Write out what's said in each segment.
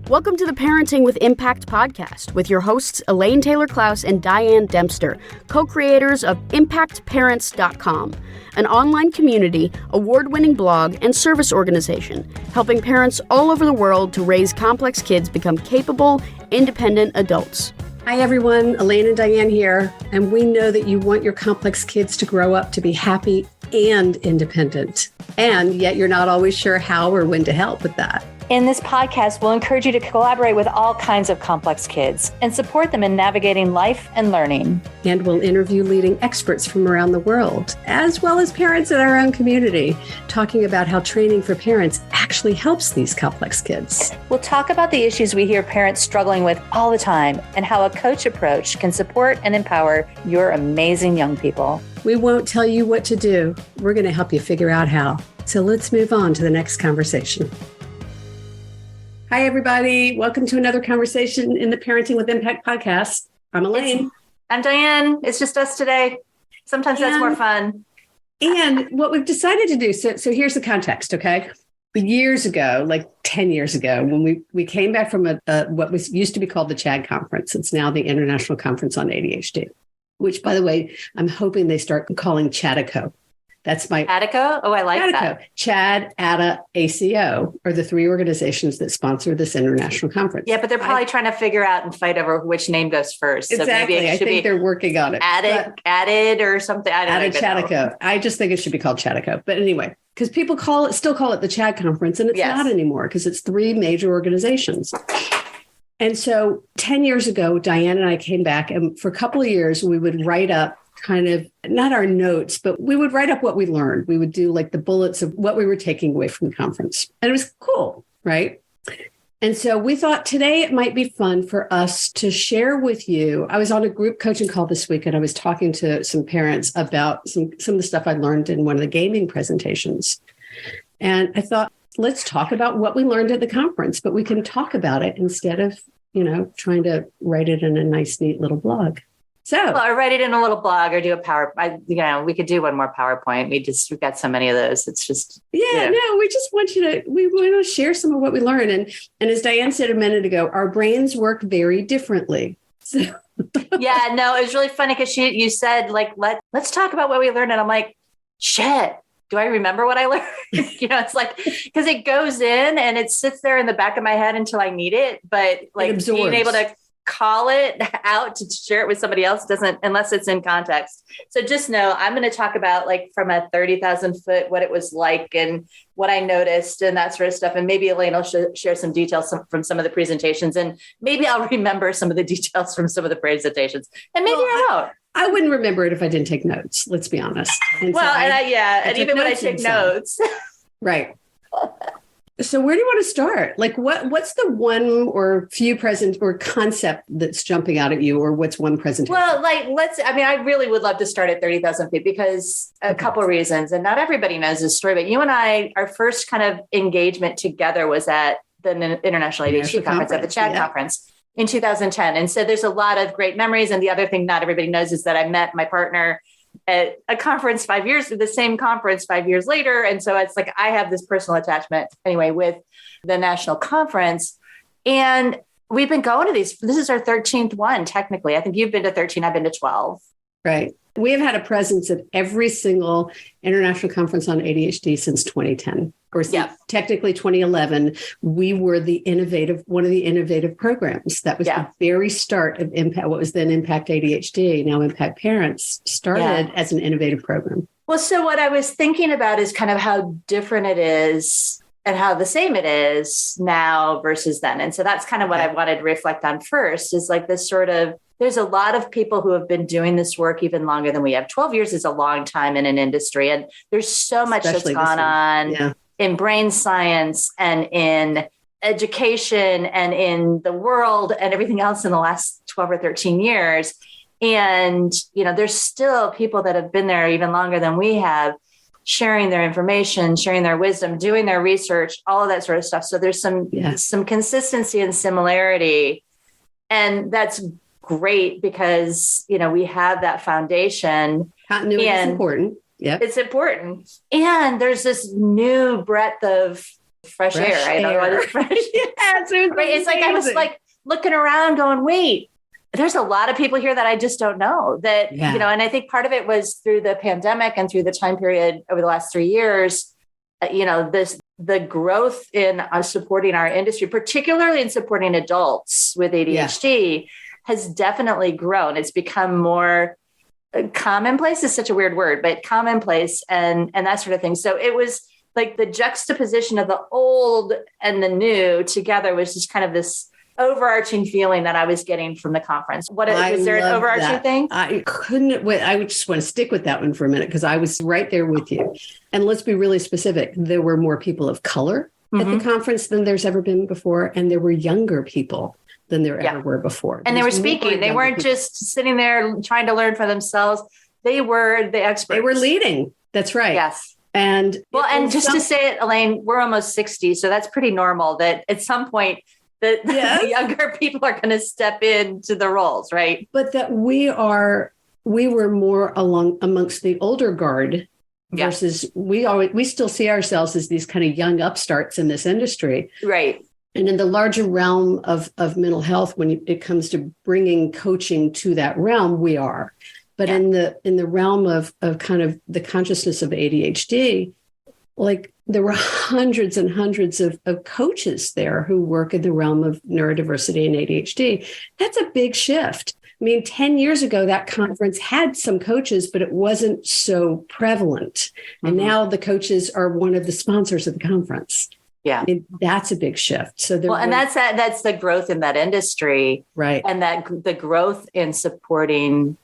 Welcome to the Parenting with Impact podcast with your hosts Elaine Taylor-Klaus and Diane Dempster, co-creators of ImpactParents.com, an online community, award-winning blog, and service organization helping parents all over the world to raise complex kids become capable, independent adults. Hi everyone, Elaine and Diane here, and we know that you want your complex kids to grow up to be happy and independent, and yet you're not always sure how or when to help with that. In this podcast, we'll encourage you to collaborate with all kinds of complex kids and support them in navigating life and learning. And we'll interview leading experts from around the world, as well as parents in our own community, talking about how training for parents actually helps these complex kids. We'll talk about the issues we hear parents struggling with all the time and how a coach approach can support and empower your amazing young people. We won't tell you what to do. We're going to help you figure out how. So let's move on to the next conversation. Hi, everybody. Welcome to another conversation in the Parenting with Impact podcast. I'm Elaine. I'm Diane. It's just us today. Sometimes that's more fun. And what we've decided to do, so here's the context, okay? Years ago, like 10 years ago, when we came back from what was used to be called the CHAD conference, it's now the International Conference on ADHD, which, by the way, I'm hoping they start calling CHADICO. That's my ADICO? Oh, I like CHADICO. that. CHAD, ADA, ACO are the three organizations that sponsor this international conference. Yeah, but they're probably trying to figure out and fight over which name goes first. Exactly. So maybe I think they're working on it. Added or something. I don't know. CHADICO. I just think it should be called CHADICO. But anyway, because people still call it the CHAD conference, and it's not anymore because it's three major organizations. And so 10 years ago, Diane and I came back, and for a couple of years, we would write up kind of not our notes, but we would write up what we learned. We would do like the bullets of what we were taking away from the conference. And it was cool, right? And so we thought today it might be fun for us to share with you. I was on a group coaching call this week, and I was talking to some parents about some of the stuff I learned in one of the gaming presentations. And I thought, let's talk about what we learned at the conference, but we can talk about it instead of, trying to write it in a nice, neat little blog. Or write it in a little blog or do a PowerPoint. We could do one more PowerPoint. We've got so many of those. It's just, we just want we want to share some of what we learned. And as Diane said a minute ago, our brains work very differently. So. Yeah, no, it was really funny because you said like, let's talk about what we learned. And I'm like, shit, do I remember what I learned? It's like, because it goes in and it sits there in the back of my head until I need it. But like being able to call it out to share it with somebody else doesn't, unless it's in context. So just know I'm going to talk about like from a 30,000 foot, what it was like and what I noticed and that sort of stuff. And maybe Elaine will share some details from some of the presentations, and maybe I'll remember some of the details from some of the presentations, and maybe I won't. I wouldn't remember it if I didn't take notes. Let's be honest. And even when I take notes. Right. So where do you want to start? Like what's the one or few concept that's jumping out at you, or what's one presentation? Well, I really would love to start at 30,000 feet because a couple of reasons, and not everybody knows this story, but you and I, our first kind of engagement together was at the International ADHD Conference, at the CHAD conference in 2010. And so there's a lot of great memories. And the other thing not everybody knows is that I met my partner at a conference the same conference 5 years later. And so it's like, I have this personal attachment anyway with the national conference. And we've been going to these. This is our 13th one, technically. I think you've been to 13. I've been to 12. Right. We have had a presence at every single international conference on ADHD since 2010, or technically 2011. We were one of the innovative programs. That was the very start of Impact, what was then Impact ADHD, now Impact Parents, started as an innovative program. Well, so what I was thinking about is kind of how different it is and how the same it is now versus then. And so that's kind of what I wanted to reflect on first, is like this sort of, there's a lot of people who have been doing this work even longer than we have. 12 years is a long time in an industry. And there's so much that's gone on in brain science and in education and in the world and everything else in the last 12 or 13 years. And, there's still people that have been there even longer than we have, sharing their information, sharing their wisdom, doing their research, all of that sort of stuff. So there's some consistency and similarity. And that's great because, we have that foundation. Continuity is important. Yeah, it's important. And there's this new breadth of fresh air, right? Air. Fresh. Yes, It's like I was like looking around going, wait, there's a lot of people here that I just don't know that, you know, and I think part of it was through the pandemic and through the time period over the last 3 years, you know, the growth in supporting our industry, particularly in supporting adults with ADHD, has definitely grown. It's become more commonplace is such a weird word, but commonplace and that sort of thing. So it was like the juxtaposition of the old and the new together was just kind of this overarching feeling that I was getting from the conference. Was there an overarching thing? I couldn't wait. I would just want to stick with that one for a minute because I was right there with you. And let's be really specific. There were more people of color at the conference than there's ever been before. And there were younger people than there ever were before. And they were speaking. They weren't just sitting there trying to learn for themselves. They were the experts. They were leading. That's right. Yes. And just to say it, Elaine, we're almost 60. So that's pretty normal that at some point that the younger people are going to step into the roles, right? But that we were more amongst the older guard versus we still see ourselves as these kind of young upstarts in this industry. Right. And in the larger realm of mental health, when it comes to bringing coaching to that realm, we are. But in the realm of kind of the consciousness of ADHD, like there were hundreds and hundreds of coaches there who work in the realm of neurodiversity and ADHD. That's a big shift. I mean, 10 years ago, that conference had some coaches, but it wasn't so prevalent. And now the coaches are one of the sponsors of the conference. Yeah. I mean, that's a big shift. So and that's the growth in that industry. Right. And that the growth in supporting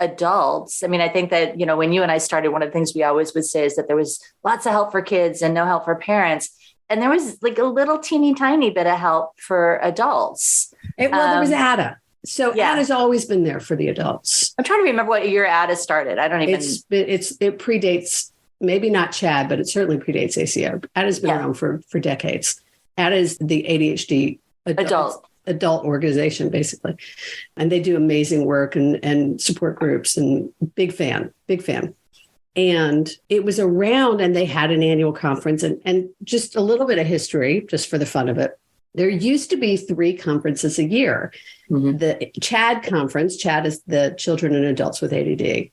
adults. I mean, I think that, you know, when you and I started, one of the things we always would say is that there was lots of help for kids and no help for parents. And there was like a little teeny tiny bit of help for adults. There was ADA. So ADA's always been there for the adults. I'm trying to remember what year ADA started. I don't even. It predates, maybe not CHAD, but it certainly predates ACO. ADA's been around for decades. ADA is the ADHD adult organization, basically. And they do amazing work and support groups and big fan. And it was around, and they had an annual conference and just a little bit of history, just for the fun of it. There used to be 3 conferences a year. The CHAD conference, CHAD is the Children and Adults with ADD,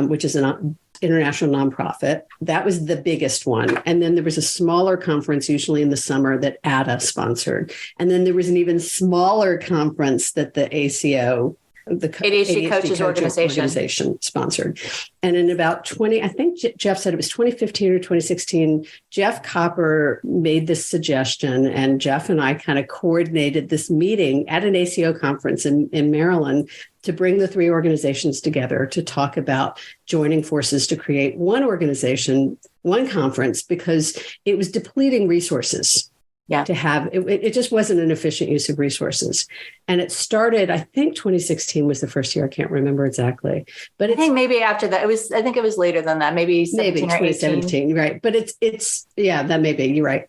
which is an international nonprofit. That was the biggest one. And then there was a smaller conference, usually in the summer, that ADA sponsored. And then there was an even smaller conference that the ACO, the ADHD Coaches Organization sponsored. And in about I think Jeff said it was 2015 or 2016, Jeff Copper made this suggestion, and Jeff and I kind of coordinated this meeting at an ACO conference in Maryland to bring the 3 organizations together to talk about joining forces to create one organization, one conference, because it was depleting resources. To have it just wasn't an efficient use of resources. And it started, I think 2016 was the first year. I can't remember exactly, but I think maybe after that I think it was later than that, maybe 2017, right? But it's that may be, you're right.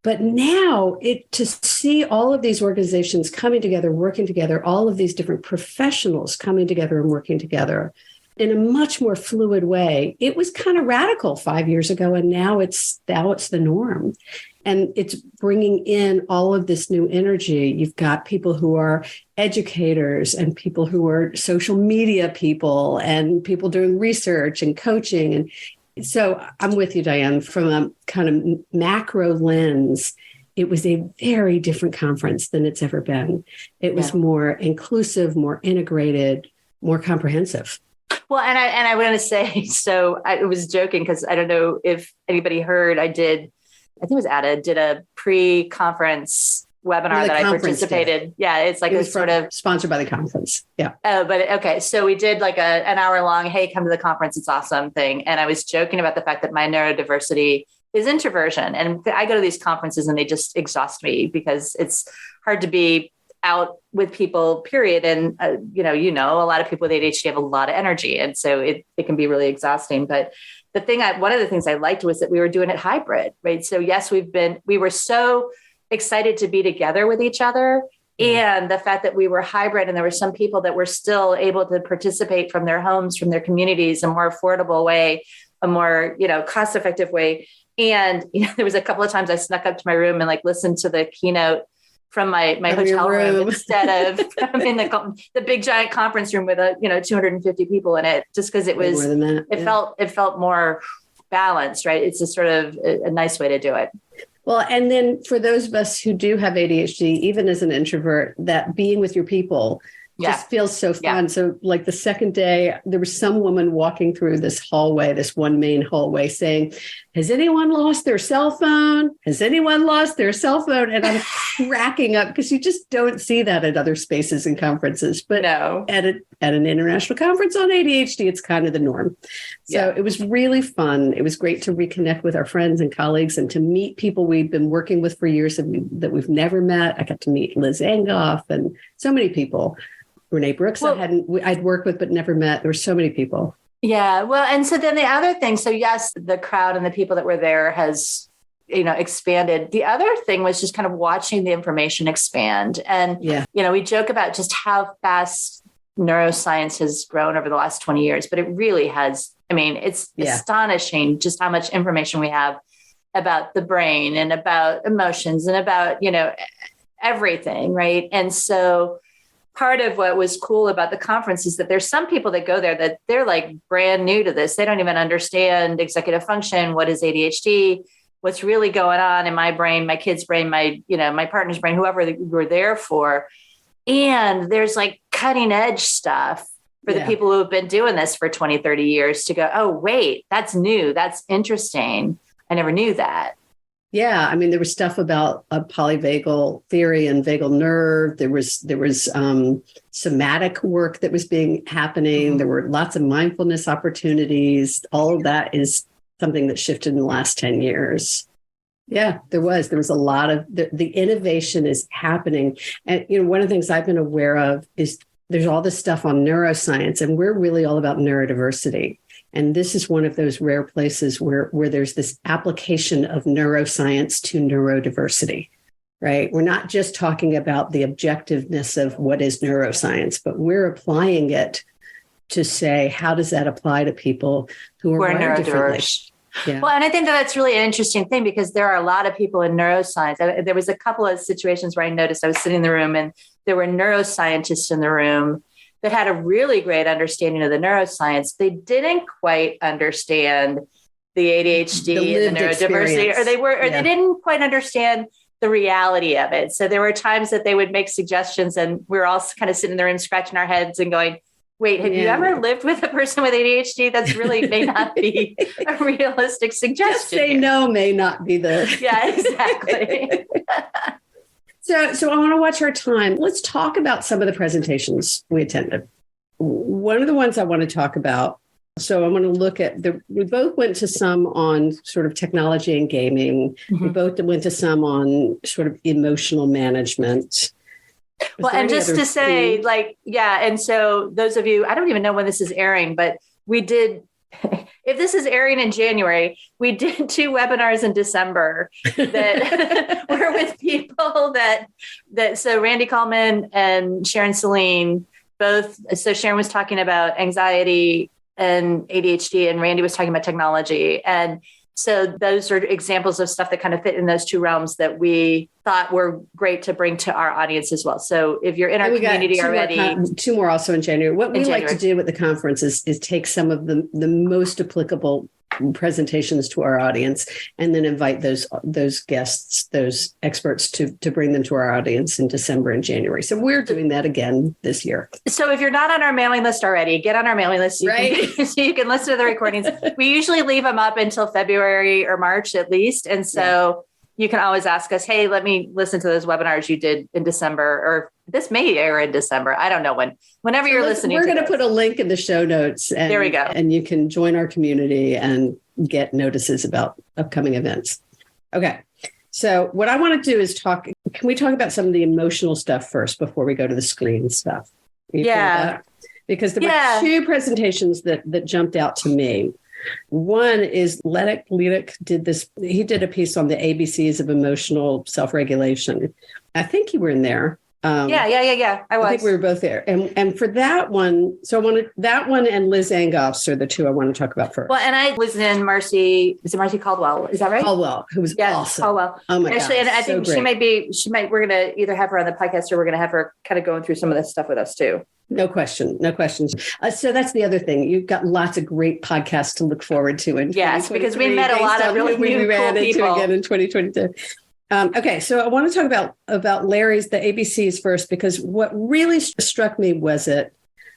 But now to see all of these organizations coming together, working together, all of these different professionals coming together and working together in a much more fluid way, it was kind of radical 5 years ago. And now it's the norm. And it's bringing in all of this new energy. You've got people who are educators and people who are social media people and people doing research and coaching. And so I'm with you, Diane, from a kind of macro lens. It was a very different conference than it's ever been. It was more inclusive, more integrated, more comprehensive. Well, and I want to say, so I was joking because I don't know if anybody heard, I think it was ADA, did a pre-conference webinar that I participated. Did. Yeah, it's like it was sort of sponsored by the conference. Yeah. But okay. So we did like an hour long, hey, come to the conference, it's awesome thing. And I was joking about the fact that my neurodiversity is introversion. And I go to these conferences and they just exhaust me because it's hard to be out with people, period. And, a lot of people with ADHD have a lot of energy. And so it can be really exhausting. But one of the things I liked was that we were doing it hybrid, right? So yes, we were so excited to be together with each other. And the fact that we were hybrid and there were some people that were still able to participate from their homes, from their communities, a more affordable way, a more, cost-effective way. And, there was a couple of times I snuck up to my room and like listened to the keynote from my hotel room instead of in the big giant conference room with 250 people in it, just because it felt more balanced, right? It's just sort of a nice way to do it. Well, and then for those of us who do have ADHD, even as an introvert, that being with your people just feels so fun. So like the second day, there was some woman walking through this hallway, this one main hallway saying, has anyone lost their cell phone? Has anyone lost their cell phone? And I'm cracking up because you just don't see that at other spaces and conferences. But at an international conference on ADHD, it's kind of the norm. So it was really fun. It was great to reconnect with our friends and colleagues and to meet people we've been working with for years that we've never met. I got to meet Liz Angoff and so many people. Renee Brooks, I'd worked with, but never met. There were so many people. Yeah. Well, and so then the other thing, so yes, the crowd and the people that were there has, expanded. The other thing was just kind of watching the information expand. And, we joke about just how fast neuroscience has grown over the last 20 years, but it really has. I mean, it's astonishing just how much information we have about the brain and about emotions and about, everything. Right. And so part of what was cool about the conference is that there's some people that go there that they're like brand new to this. They don't even understand executive function. What is ADHD? What's really going on in my brain, my kid's brain, my partner's brain, whoever we're there for. And there's like cutting edge stuff for the people who have been doing this for 20, 30 years to go, oh, wait, that's new. That's interesting. I never knew that. Yeah, I mean, there was stuff about a polyvagal theory and vagal nerve. There was somatic work that was happening. Mm-hmm. There were lots of mindfulness opportunities. All of that is something that shifted in the last 10 years. Yeah, there was a lot of the innovation is happening. And, one of the things I've been aware of is there's all this stuff on neuroscience, and we're really all about neurodiversity. And this is one of those rare places where there's this application of neuroscience to neurodiversity, right? We're not just talking about the objectiveness of what is neuroscience, but we're applying it to say, how does that apply to people who are wired differently? Yeah. Well, and I think that's really an interesting thing because there are a lot of people in neuroscience. There was a couple of situations where I noticed I was sitting in the room and there were neuroscientists in the room that had a really great understanding of the neuroscience. They didn't quite understand the ADHD and the neurodiversity, or they didn't quite understand the reality of it. So there were times that they would make suggestions and we were all kind of sitting in the room scratching our heads and going, wait, have you ever lived with a person with ADHD? That's really may not be a realistic suggestion. Just say no may not be the... Yeah, exactly. So I want to watch our time. Let's talk about some of the presentations we attended. One of the ones I want to talk about, so I want to look at, we both went to some on sort of technology and gaming. Mm-hmm. We both went to some on sort of emotional management. Well, and just to say, and so those of you, I don't even know when this is airing, but we did, if this is airing in January, we did 2 webinars in December that were with people that, so Randy Coleman and Sharon Celine, both, so Sharon was talking about anxiety and ADHD and Randy was talking about technology. And so those are examples of stuff that kind of fit in those 2 realms that we thought were great to bring to our audience as well. So if you're in our community already. 2 more also in January. What we like to do at the conference is take some of the most applicable presentations to our audience and then invite those guests, those experts to bring them to our audience in December and January. So we're doing that again this year. So if you're not on our mailing list already, get on our mailing list. Right. So you can listen to the recordings. We usually leave them up until February or March at least. And so you can always ask us, hey, let me listen to those webinars you did in December, or this may air in December. I don't know whenever you're listening. We're going to put a link in the show notes. And, there we go. And you can join our community and get notices about upcoming events. Okay. So what I want to do is can we talk about some of the emotional stuff first before we go to the screen stuff? Because there were 2 presentations that jumped out to me. One is Ledik did this. He did a piece on the ABCs of emotional self-regulation. I think you were in there. Yeah. I think we were both there. And for that one, so I wanted that one and Liz Angoff's are the two I want to talk about first. Well, and I was in Marcy, is it Marcy Caldwell? Is that right? Caldwell, who was awesome. Caldwell. Oh my Actually, God. And I think we're going to either have her on the podcast or we're going to have her kind of going through some of this stuff with us too. No questions. So that's the other thing. You've got lots of great podcasts to look forward to. Yes, because we met a lot of really new cool people again in 2022. Okay, so I want to talk about Larry's, the ABCs first, because what really struck me was that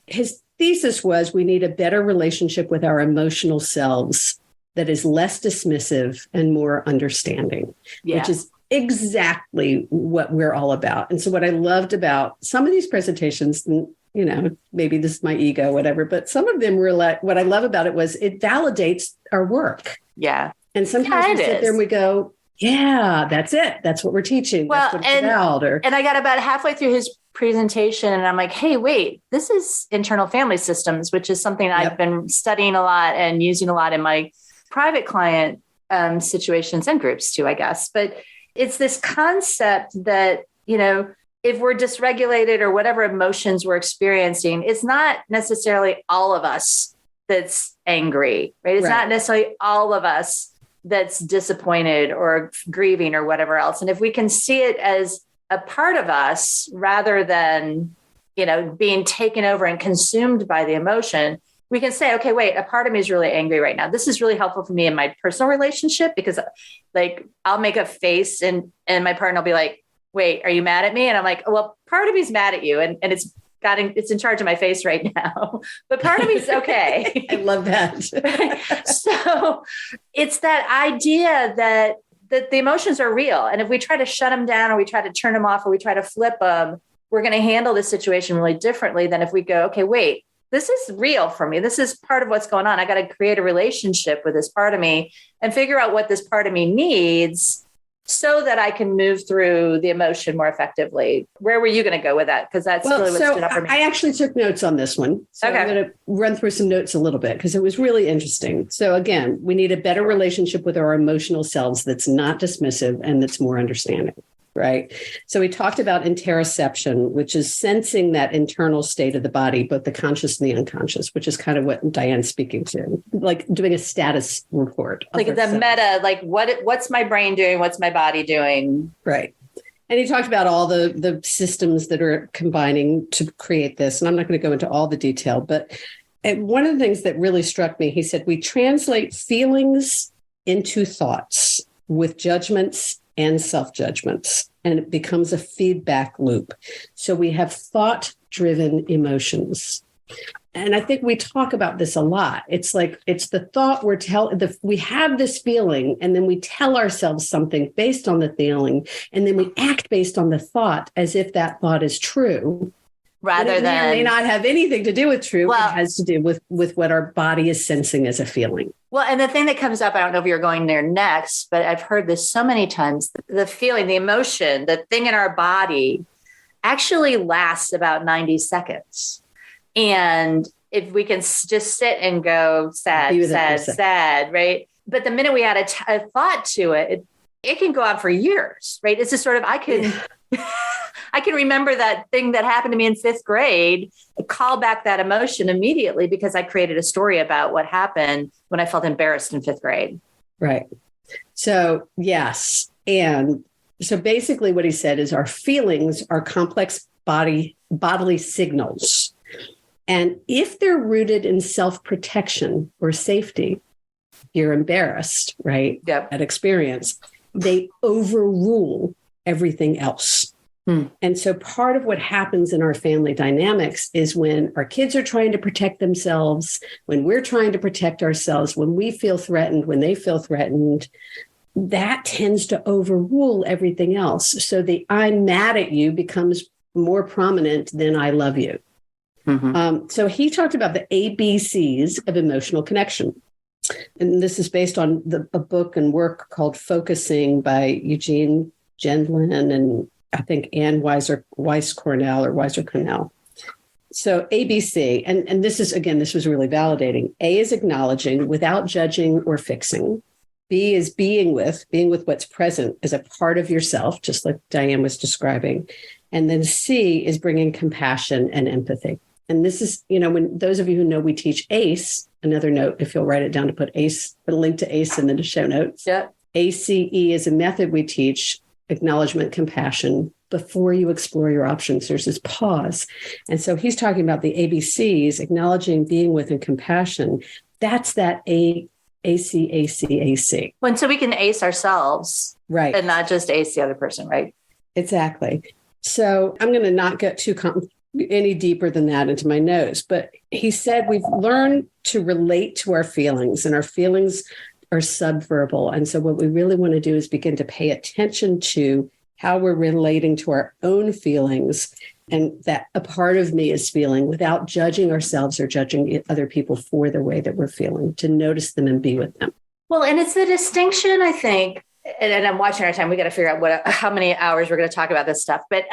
his thesis was we need a better relationship with our emotional selves that is less dismissive and more understanding, which is exactly what we're all about. And so what I loved about some of these presentations, and, you know, maybe this is my ego, whatever, but some of them were like, what I love about it was it validates our work. Yeah. And sometimes we sit there and we go, yeah, that's it. That's what we're teaching. Well, that's what it's about. And I got about halfway through his presentation and I'm like, hey, wait, this is internal family systems, which is something I've been studying a lot and using a lot in my private client situations and groups too, I guess. But it's this concept that, you know, if we're dysregulated or whatever emotions we're experiencing, it's not necessarily all of us that's angry, right? It's not necessarily all of us that's disappointed or grieving or whatever else. And if we can see it as a part of us rather than, you know, being taken over and consumed by the emotion, we can say, okay, wait, a part of me is really angry right now. This is really helpful for me in my personal relationship because like I'll make a face and my partner will be like, wait, are you mad at me? And I'm like, well, part of me is mad at you. And it's in charge of my face right now, but part of me is okay. I love that. So it's that idea that the emotions are real. And if we try to shut them down or we try to turn them off or we try to flip them, we're going to handle this situation really differently than if we go, okay, wait, this is real for me. This is part of what's going on. I got to create a relationship with this part of me and figure out what this part of me needs so that I can move through the emotion more effectively. Where were you going to go with that? Because that's really what stood up for me. I actually took notes on this one. So I'm going to run through some notes a little bit because it was really interesting. So again, we need a better relationship with our emotional selves that's not dismissive and that's more understanding, right? So we talked about interoception, which is sensing that internal state of the body, both the conscious and the unconscious, which is kind of what Diane's speaking to, like doing a status report. Like the meta, like what's my brain doing? What's my body doing? Right. And he talked about all the systems that are combining to create this. And I'm not going to go into all the detail, but one of the things that really struck me, he said, we translate feelings into thoughts with judgments and self-judgments, and it becomes a feedback loop. So we have thought-driven emotions. And I think we talk about this a lot. It's like, it's the thought we have this feeling, and then we tell ourselves something based on the feeling, and then we act based on the thought as if that thought is true. Rather than may not have anything to do with true. Well, it has to do with what our body is sensing as a feeling. Well, and the thing that comes up, I don't know if you're going there next, but I've heard this so many times, the feeling, the emotion, the thing in our body actually lasts about 90 seconds. And if we can just sit and go sad, right? But the minute we add a thought to it, it can go on for years, right? It's just sort of, I can remember that thing that happened to me in 5th grade, call back that emotion immediately because I created a story about what happened when I felt embarrassed in 5th grade. Right. So, yes. And so basically what he said is our feelings are complex bodily signals. And if they're rooted in self-protection or safety, you're embarrassed, right? Yep. That experience, they overrule everything else. And so part of what happens in our family dynamics is when our kids are trying to protect themselves, when we're trying to protect ourselves, when we feel threatened, when they feel threatened, that tends to overrule everything else. So the I'm mad at you becomes more prominent than I love you. Mm-hmm. So he talked about the ABCs of emotional connection. And this is based on a book and work called Focusing by Eugene Gendlin and I think Ann Weiss Cornell. So ABC, and this was really validating. A is acknowledging without judging or fixing. B is being with what's present as a part of yourself, just like Diane was describing. And then C is bringing compassion and empathy. And this is, when those of you who know we teach ACE, another note, if you'll write it down to put ACE, put a link to ACE in the show notes. Yeah. ACE is a method we teach, acknowledgement, compassion. Before you explore your options, there's this pause. And so he's talking about the ABCs, acknowledging, being with, and compassion. That's that AC. When so we can ace ourselves. Right. And not just ace the other person, right? Exactly. So I'm going to not get any deeper than that into my notes. But he said we've learned to relate to our feelings, and our feelings are subverbal. And so what we really want to do is begin to pay attention to how we're relating to our own feelings, and that a part of me is feeling, without judging ourselves or judging other people for the way that we're feeling, to notice them and be with them. Well, and it's the distinction, I think, and I'm watching our time. We got to figure out how many hours we're going to talk about this stuff. But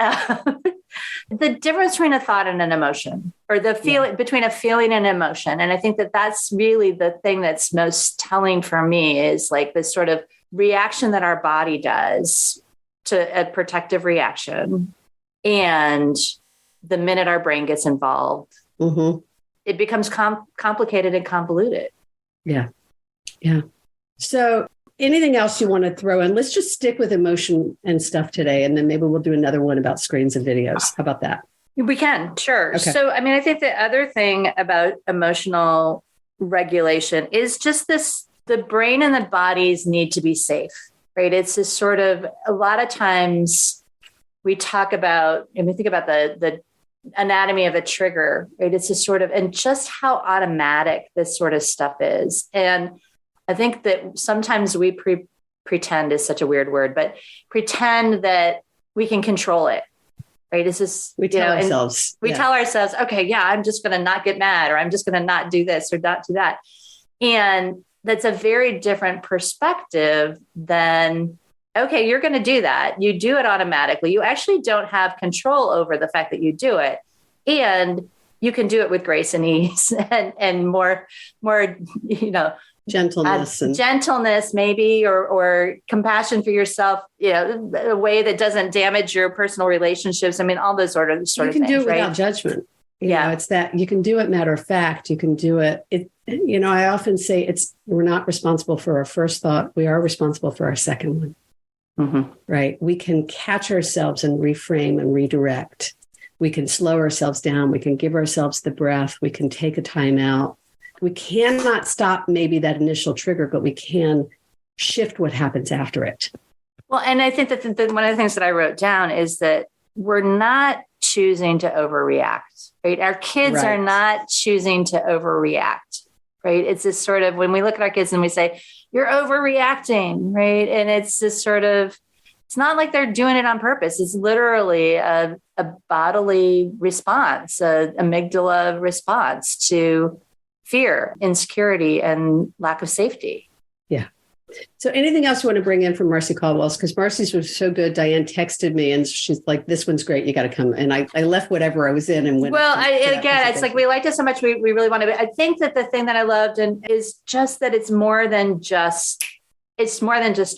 the difference between a thought and an emotion, or the feeling between a feeling and emotion. And I think that that's really the thing that's most telling for me, is like this sort of reaction that our body does to a protective reaction. And the minute our brain gets involved, it becomes complicated and convoluted. Yeah. Yeah. So anything else you want to throw in? Let's just stick with emotion and stuff today. And then maybe we'll do another one about screens and videos. How about that? We can. Sure. Okay. So, I mean, I think the other thing about emotional regulation is just this, the brain and the bodies need to be safe, right? It's this sort of, a lot of times we talk about, and we think about the anatomy of a trigger, right? It's just sort of, and just how automatic this sort of stuff is. And I think that sometimes we pretend is such a weird word, but pretend that we can control it, right? It's just, we tell ourselves, okay, yeah, I'm just going to not get mad, or I'm just going to not do this or not do that. And that's a very different perspective than, okay, you're going to do that. You do it automatically. You actually don't have control over the fact that you do it. And you can do it with grace and ease and more, gentleness maybe, or compassion for yourself, a way that doesn't damage your personal relationships. I mean, all those sort of things. You can do it without judgment. You know, it's that you can do it matter of fact. You can do it. I often say we're not responsible for our first thought. We are responsible for our second one. Mm-hmm. Right. We can catch ourselves and reframe and redirect. We can slow ourselves down. We can give ourselves the breath. We can take a time out. We cannot stop maybe that initial trigger, but we can shift what happens after it. Well, and I think that one of the things that I wrote down is that we're not choosing to overreact, right? Our kids are not choosing to overreact, right? It's this sort of, when we look at our kids and we say, you're overreacting, right? And it's this sort of, it's not like they're doing it on purpose. It's literally a bodily response, an amygdala response to fear, insecurity, and lack of safety. Yeah. So anything else you want to bring in from Marcy Caldwell's? Because Marcy's was so good. Diane texted me and she's like, this one's great. You got to come. And I left whatever I was in and went. Well, it's like, we liked it so much. We really wanted it. I think that the thing that I loved is just that it's more than just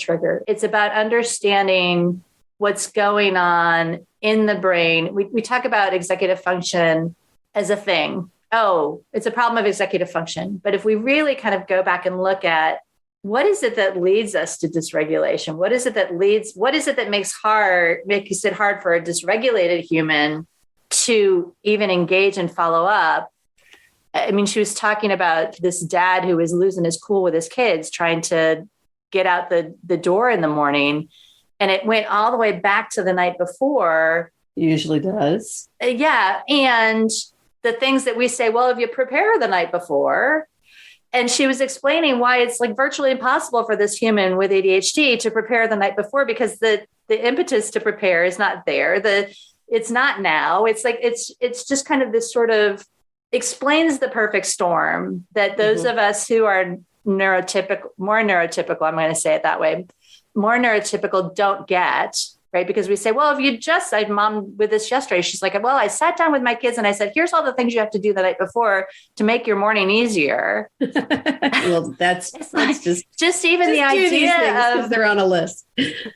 trigger. It's about understanding what's going on in the brain. We talk about executive function as a thing. Oh, it's a problem of executive function. But if we really kind of go back and look at what is it that leads us to dysregulation? What is it that makes it hard for a dysregulated human to even engage and follow up? I mean, she was talking about this dad who was losing his cool with his kids, trying to get out the door in the morning. And it went all the way back to the night before. It usually does. Yeah. And the things that we say, well, if you prepare the night before. And she was explaining why it's like virtually impossible for this human with ADHD to prepare the night before, because the impetus to prepare is not there. It's not now. It's like, it's just kind of this sort of explains the perfect storm that those of us who are more neurotypical, I'm going to say it that way, more neurotypical don't get. right? Because we say, well, if you just, I mom with this yesterday, she's like, well, I sat down with my kids and I said, here's all the things you have to do the night before to make your morning easier. Well, that's just even the idea of they're on a list.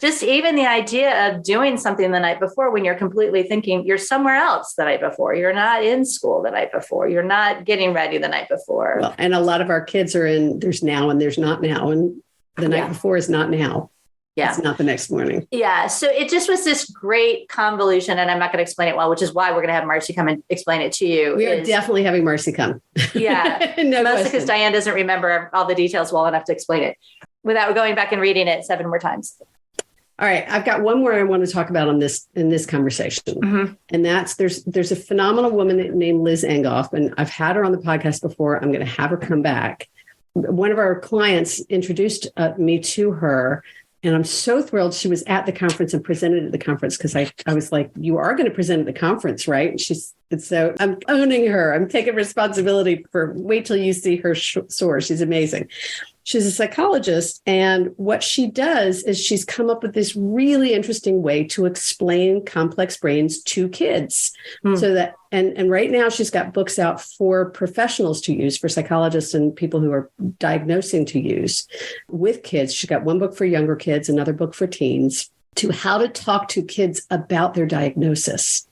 Just even the idea of doing something the night before when you're completely thinking you're somewhere else the night before, you're not in school the night before, you're not getting ready the night before. Well, and a lot of our kids are in there's now and there's not now. And the night before is not now. Yeah. It's not the next morning. Yeah. So it just was this great convolution, and I'm not going to explain it well, which is why we're going to have Marcy come and explain it to you. We are definitely having Marcy come. Yeah. No mostly question. because Diane doesn't remember all the details well enough to explain it without going back and reading it 7 more times. All right. I've got one more I want to talk about in this conversation. Mm-hmm. And that's there's a phenomenal woman named Liz Engoff, and I've had her on the podcast before. I'm going to have her come back. One of our clients introduced me to her. And I'm so thrilled she was at the conference and presented at the conference, because I was like, you are going to present at the conference, right? And so I'm owning her. I'm taking responsibility for, wait till you see her soar. She's amazing. She's a psychologist. And what she does is she's come up with this really interesting way to explain complex brains to kids. So that, and right now she's got books out for professionals to use, for psychologists and people who are diagnosing to use with kids. She's got one book for younger kids, another book for teens, to how to talk to kids about their diagnosis.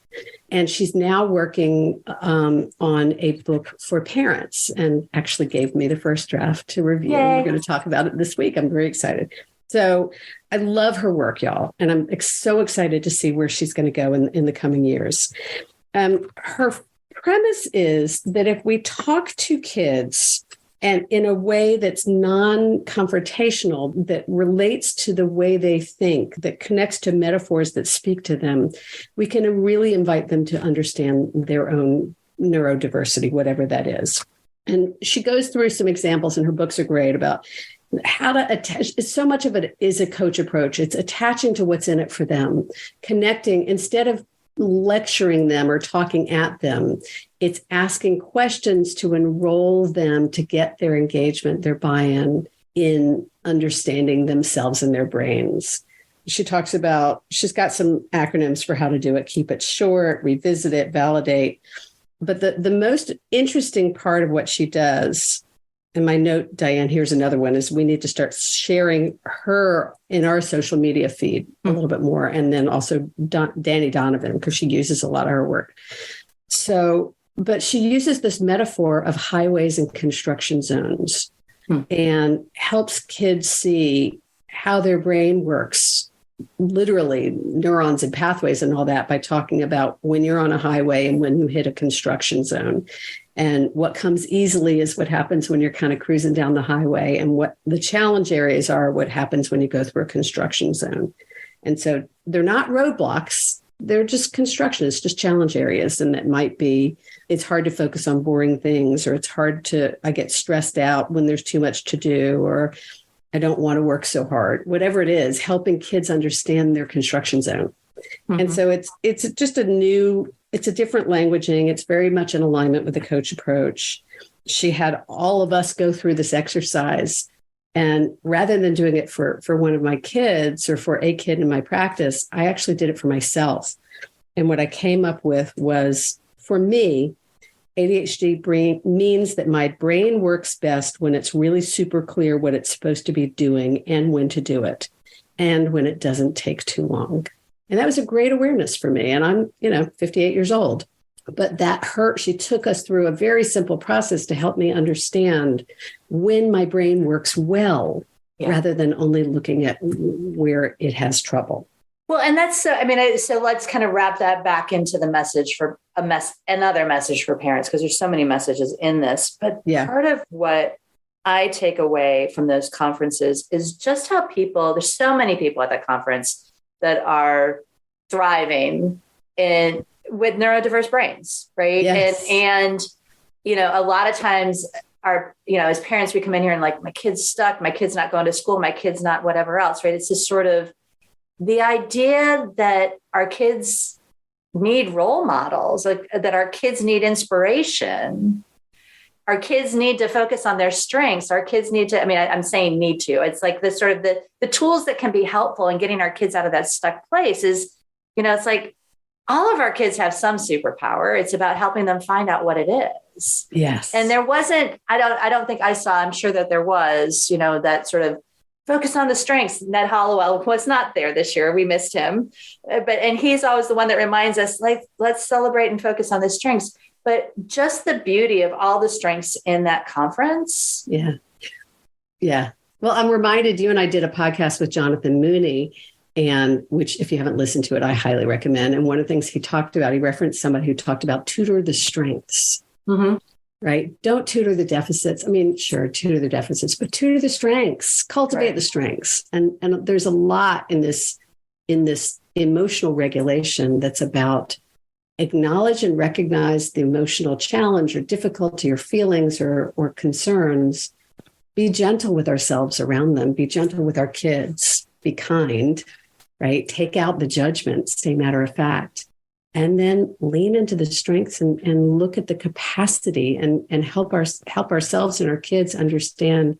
And she's now working on a book for parents, and actually gave me the first draft to review. Yay. We're going to talk about it this week. I'm very excited. So I love her work, y'all. And I'm so excited to see where she's going to go in the coming years. Her premise is that if we talk to kids and in a way that's non-confrontational, that relates to the way they think, that connects to metaphors that speak to them, we can really invite them to understand their own neurodiversity, whatever that is. And she goes through some examples, and her books are great, about how to attach. So much of it is a coach approach. It's attaching to what's in it for them, connecting instead of lecturing them or talking at them. It's asking questions to enroll them, to get their engagement, their buy-in in understanding themselves and their brains. She talks about, she's got some acronyms for how to do it: keep it short, revisit it, validate. But the most interesting part of what she does, and my note, Diane, here's another one, is we need to start sharing her in our social media feed a little bit more. And then also Danny Donovan, because she uses a lot of her work. So, but she uses this metaphor of highways and construction zones and helps kids see how their brain works, literally neurons and pathways and all that, by talking about when you're on a highway and when you hit a construction zone. And what comes easily is what happens when you're kind of cruising down the highway, and what the challenge areas are, what happens when you go through a construction zone. And so they're not roadblocks. They're just construction. It's just challenge areas. And that might be, it's hard to focus on boring things, or I get stressed out when there's too much to do, or I don't want to work so hard. Whatever it is, helping kids understand their construction zone. Mm-hmm. And so it's just it's a different languaging. It's very much in alignment with the coach approach. She had all of us go through this exercise. And rather than doing it for one of my kids or for a kid in my practice, I actually did it for myself. And what I came up with was, for me, ADHD means that my brain works best when it's really super clear what it's supposed to be doing and when to do it, and when it doesn't take too long. And that was a great awareness for me. And I'm, 58 years old. But she took us through a very simple process to help me understand when my brain works well, rather than only looking at where it has trouble. Well, and that's, so let's kind of wrap that back into the message for another message for parents, because there's so many messages in this. But part of what I take away from those conferences is just how there's so many people at that conference that are thriving with neurodiverse brains, right? Yes. And a lot of times as parents, we come in here and like, my kid's stuck, my kid's not going to school, my kid's not whatever else, right? It's this sort of the idea that our kids need role models, like that our kids need inspiration, our kids need to focus on their strengths. Our kids need to, I'm saying need to, it's like the sort of the tools that can be helpful in getting our kids out of that stuck place is, it's like all of our kids have some superpower. It's about helping them find out what it is. Yes. And there wasn't, I don't think I saw, I'm sure that there was, that sort of focus on the strengths. Ned Hollowell was not there this year. We missed him. And he's always the one that reminds us, like, let's celebrate and focus on the strengths. But just the beauty of all the strengths in that conference. Yeah. Yeah. Well, I'm reminded, you and I did a podcast with Jonathan Mooney, and which, if you haven't listened to it, I highly recommend. And one of the things he talked about, he referenced somebody who talked about tutor the strengths, right? Don't tutor the deficits. Sure, tutor the deficits, but tutor the strengths, cultivate the strengths. And there's a lot in this emotional regulation that's about acknowledge and recognize the emotional challenge or difficulty or feelings or concerns. Be gentle with ourselves around them. Be gentle with our kids. Be kind, right? Take out the judgment, stay matter of fact, and then lean into the strengths and look at the capacity and help ourselves and our kids understand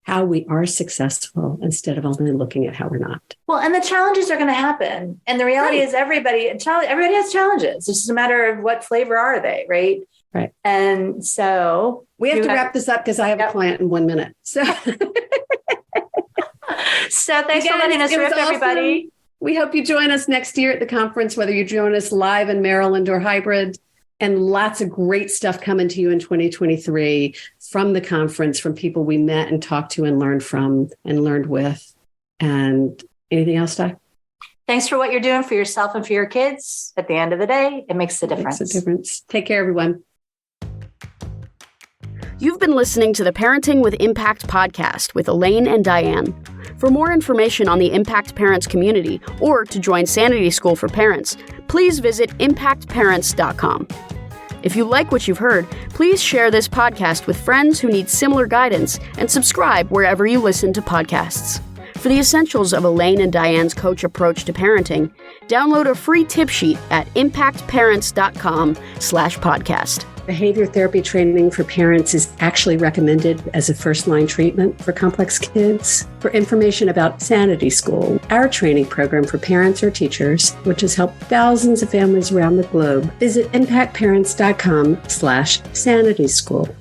how we are successful instead of only looking at how we're not. Well, and the challenges are going to happen. And the reality is everybody has challenges. It's just a matter of what flavor are they, right? Right. And so we have to wrap this up because I have a client in 1 minute. So thanks for letting us riff, everybody. We hope you join us next year at the conference, whether you join us live in Maryland or hybrid. And lots of great stuff coming to you in 2023 from the conference, from people we met and talked to and learned from and learned with. And anything else, Di? Thanks for what you're doing for yourself and for your kids. At the end of the day, it makes a difference. It makes a difference. Take care, everyone. You've been listening to the Parenting with Impact podcast with Elaine and Diane. For more information on the Impact Parents community or to join Sanity School for Parents, please visit impactparents.com. If you like what you've heard, please share this podcast with friends who need similar guidance and subscribe wherever you listen to podcasts. For the essentials of Elaine and Diane's coach approach to parenting, download a free tip sheet at impactparents.com/podcast. Behavior therapy training for parents is actually recommended as a first-line treatment for complex kids. For information about Sanity School, our training program for parents or teachers, which has helped thousands of families around the globe, visit impactparents.com/sanityschool.